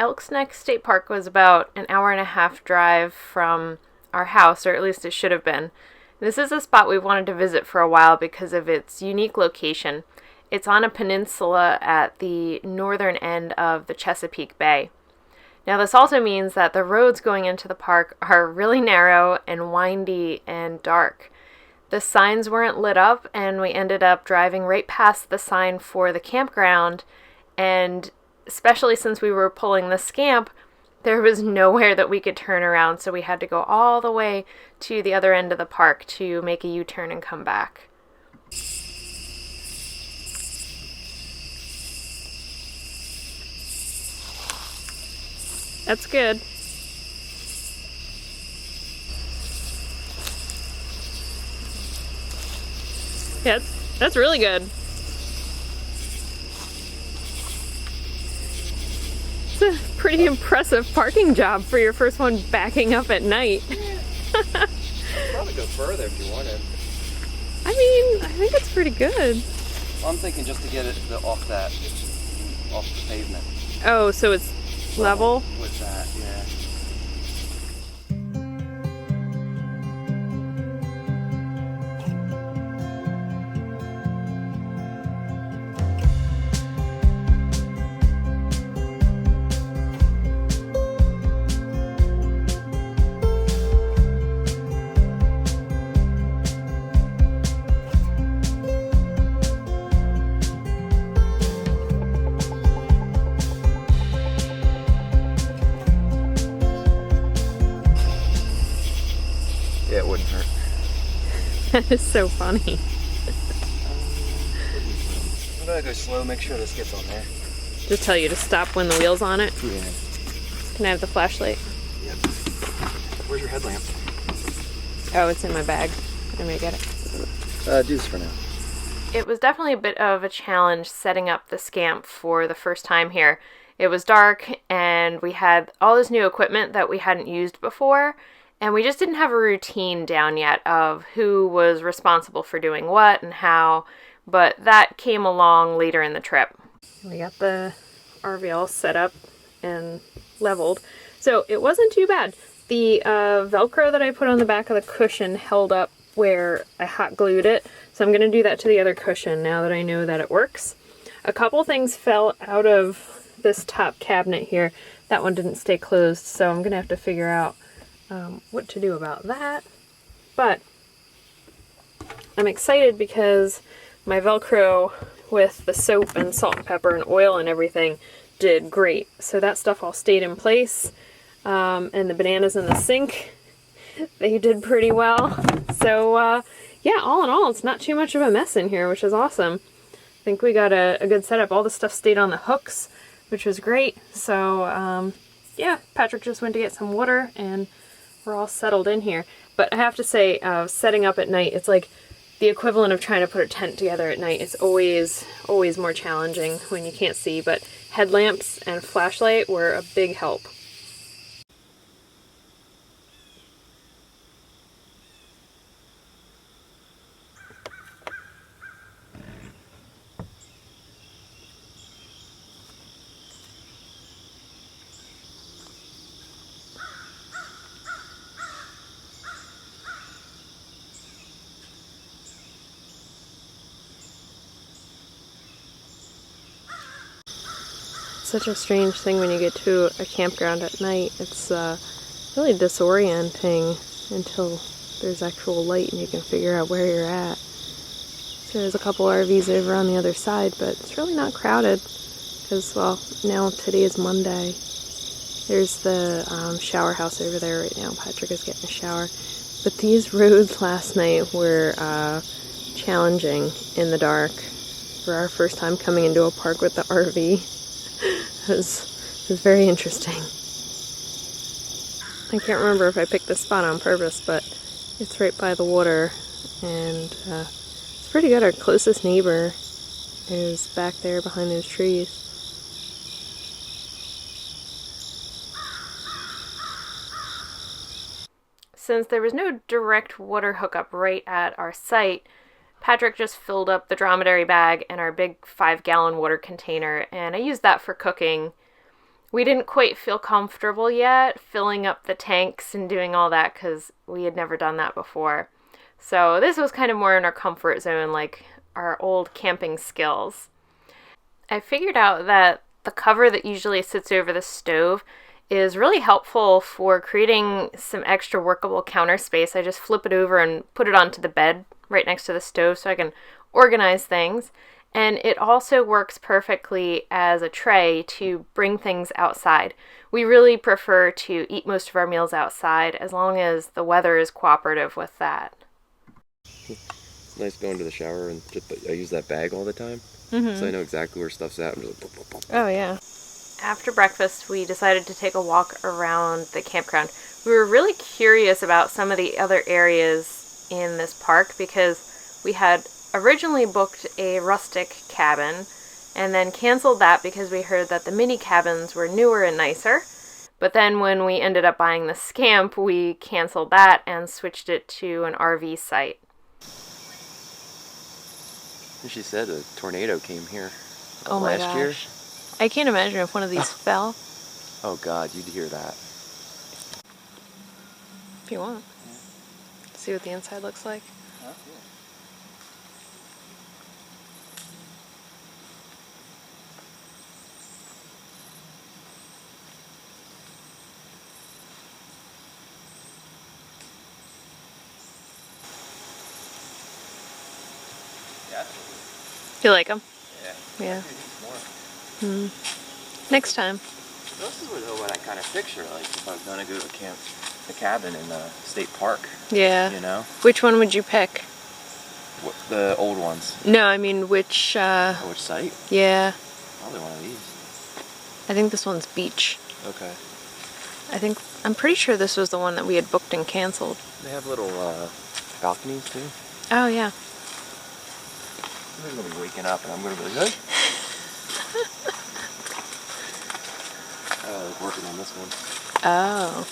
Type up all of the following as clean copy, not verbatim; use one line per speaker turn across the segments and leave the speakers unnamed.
Elks Neck State Park was about an hour and a half drive from our house, or at least it should have been. This is a spot we've wanted to visit for a while because of its unique location. It's on a peninsula at the northern end of the Chesapeake Bay. Now, this also means that the roads going into the park are really narrow and windy and dark. The signs weren't lit up, and we ended up driving right past the sign for the campground, and especially since we were pulling the Scamp, there was nowhere that we could turn around, so we had to go all the way to the other end of the park to make a U-turn and come back. That's good. Yeah, that's really good. It's a pretty impressive parking job for your first one backing up at night.
Probably go further if you wanted.
I mean, I think it's pretty good.
Well, I'm thinking just to get it off the pavement.
Oh, so it's level?
With that, yeah. Yeah, it wouldn't hurt.
That is so funny.
I'm gonna go slow, make sure this gets on there.
Just tell you to stop when the wheel's on it?
Yeah.
Can I have the flashlight?
Yep. Where's your headlamp?
Oh, it's in my bag. I'm gonna get it.
Do this for now.
It was definitely a bit of a challenge setting up the Scamp for the first time here. It was dark, and we had all this new equipment that we hadn't used before, and we just didn't have a routine down yet of who was responsible for doing what and how, but that came along later in the trip. We got the RV all set up and leveled, so it wasn't too bad. The Velcro that I put on the back of the cushion held up where I hot glued it, so I'm going to do that to the other cushion now that I know that it works. A couple things fell out of this top cabinet here. That one didn't stay closed, so I'm going to have to figure out what to do about that. But I'm excited because my Velcro with the soap and salt and pepper and oil and everything did great. So that stuff all stayed in place. And the bananas in the sink, they did pretty well. So yeah, all in all, it's not too much of a mess in here, which is awesome. I think we got a good setup. All the stuff stayed on the hooks, which was great. So yeah, Patrick just went to get some water and we're all settled in here. But I have to say, setting up at night, it's like the equivalent of trying to put a tent together at night. It's always more challenging when you can't see, but headlamps and flashlight were a big help. Such a strange thing when you get to a campground at night. It's really disorienting until there's actual light and you can figure out where you're at. So there's a couple RVs over on the other side, but it's really not crowded because, well, now today is Monday. There's the shower house over there right now. Patrick is getting a shower. But these roads last night were challenging in the dark. For our first time coming into a park with the RV. It was very interesting. I can't remember if I picked this spot on purpose, but it's right by the water, and it's pretty good. Our closest neighbor is back there behind those trees. Since there was no direct water hookup right at our site, Patrick just filled up the dromedary bag and our big 5-gallon water container, and I used that for cooking. We didn't quite feel comfortable yet filling up the tanks and doing all that because we had never done that before. So this was kind of more in our comfort zone, like our old camping skills. I figured out that the cover that usually sits over the stove is really helpful for creating some extra workable counter space. I just flip it over and put it onto the bed right next to the stove so I can organize things. And it also works perfectly as a tray to bring things outside. We really prefer to eat most of our meals outside as long as the weather is cooperative with that.
It's nice going to the shower and I use that bag all the time.
Mm-hmm.
So I know exactly where stuff's at. I'm just like, pop, pop, pop.
Oh, yeah. After breakfast, we decided to take a walk around the campground. We were really curious about some of the other areas in this park because we had originally booked a rustic cabin and then canceled that because we heard that the mini cabins were newer and nicer. But then when we ended up buying the Scamp, we canceled that and switched it to an RV site.
She said a tornado came here
last year. I can't imagine if one of these fell.
Oh God, you'd hear that.
If you want. See what the inside looks like.
Huh? Yeah.
You like them?
Yeah.
Yeah. Next time.
This is what I kind of picture, like if I was gonna go to a cabin in the state park.
Yeah.
You know?
Which one would you pick?
The old ones.
No, I mean which.
Which site?
Yeah.
Probably one of these.
I think this one's beach.
Okay.
I'm pretty sure this was the one that we had booked and canceled.
They have little balconies too.
Oh yeah.
I'm gonna be waking up and I'm gonna be like, hey. Working on this one.
Oh,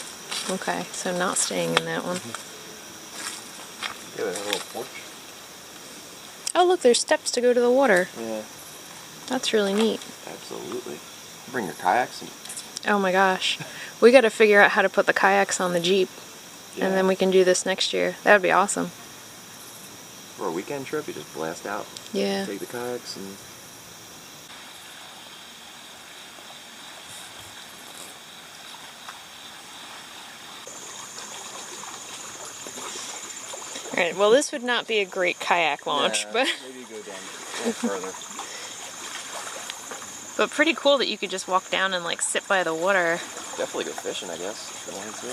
okay. So not staying in that one.
Yeah, they have a little porch.
Oh look, there's steps to go to the water.
Yeah.
That's really neat.
Absolutely. Bring your kayaks and...
Oh my gosh. We gotta figure out how to put the kayaks on the Jeep.
Yeah.
And then we can do this next year. That would be awesome.
For a weekend trip, you just blast out.
Yeah.
Take the kayaks and...
Alright, well this would not be a great kayak launch, but
maybe go down a little further.
But pretty cool that you could just walk down and like sit by the water.
Definitely go fishing, I guess, if you wanted to.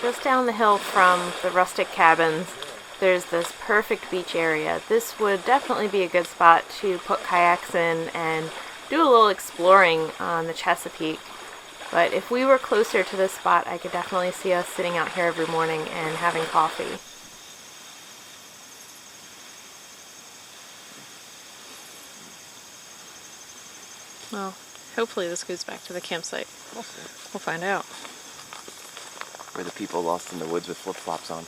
Just down the hill from the rustic cabins, there's this perfect beach area. This would definitely be a good spot to put kayaks in and do a little exploring on the Chesapeake. But if we were closer to this spot, I could definitely see us sitting out here every morning and having coffee. Well, hopefully this goes back to the campsite.
We'll see.
We'll find out.
We're the people lost in the woods with flip-flops on.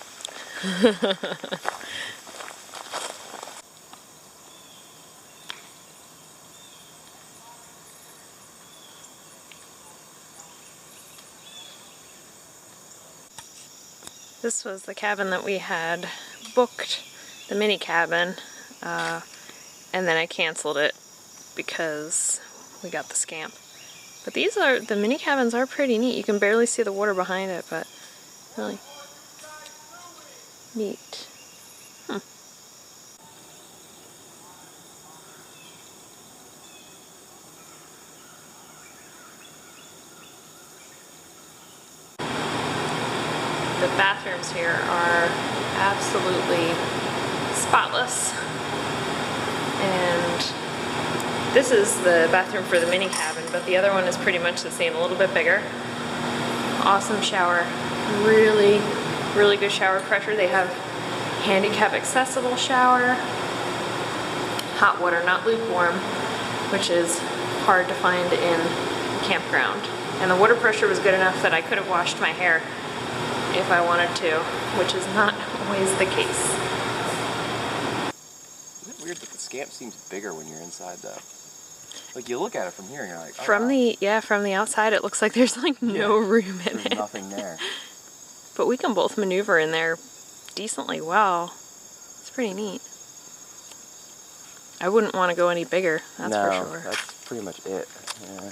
This was the cabin that we had booked, the mini cabin, and then I canceled it because we got the Scamp. But the mini cabins are pretty neat. You can barely see the water behind it, but really neat. The bathrooms here are absolutely spotless. And this is the bathroom for the mini cabin, but the other one is pretty much the same, a little bit bigger. Awesome shower. Really, really good shower pressure. They have handicap accessible shower. Hot water, not lukewarm, which is hard to find in a campground. And the water pressure was good enough that I could have washed my hair if I wanted to, which is not always the case.
Isn't it weird that the Scamp seems bigger when you're inside though? Like you look at it from here and you're like, oh,
From the outside it looks like there's like no room in
there's
it.
nothing there.
But we can both maneuver in there decently well. It's pretty neat. I wouldn't want to go any bigger, that's for sure.
That's pretty much it. Yeah.